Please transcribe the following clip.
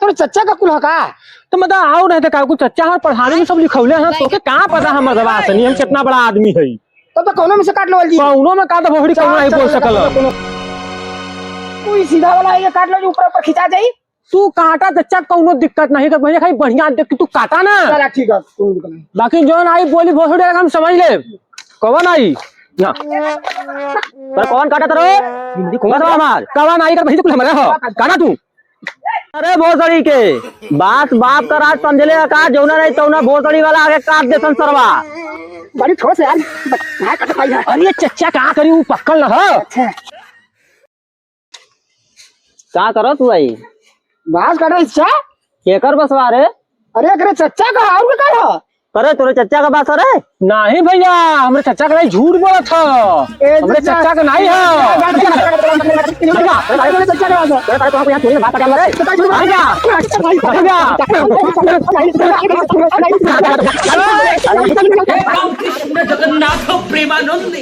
तो चच्चा का कुल हका तो मतलब आओ रहते का कुछ चच्चा और पढ़ाने में सब लिखौले हैं तो के कहां पता हमर दवा सनी हम कितना बड़ा आदमी है तो कोनो में से काट लो जी कौनो में काट भोड़ी कौनो नहीं बोल सकल कोई सीधा वाला ये काट लो जो ऊपर ऊपर खिंचा जाई तू काटा चच्चा कौनो दिक्कत नहीं कर भैया खाली बढ़िया देख के तू काटा ना चला ठीक है कोई दिक्कत नहीं बाकी जोन आई बोली भोड़ी हम समझ ले कौन आई पर कौन काटा तरो हिंदी कौन सा हमार कौन आई कर भैया कुल हमारे हो काटा तू अरे भोसड़ी के बात बाप का राज समझले का जौना नहीं तौना भोसड़ी वाला आगे काट दे सरवा बड़ी ठोस है यार काट पाई है अरे चच्चा का करी वो पक्कल न हो अच्छा का करो तू आई बास काटो इच्छा केकर बसवा रे अरे करे चच्चा का और का हो करे तोरे चच्चा का बात अरे नहीं भैया हमरे चच्चा का नहीं झूठ बोला था हमरे चच्चा का नहीं है चच्चा का बात तो यहाँ थोड़ी बात कर रहे जगन्नाथ प्रेमानंद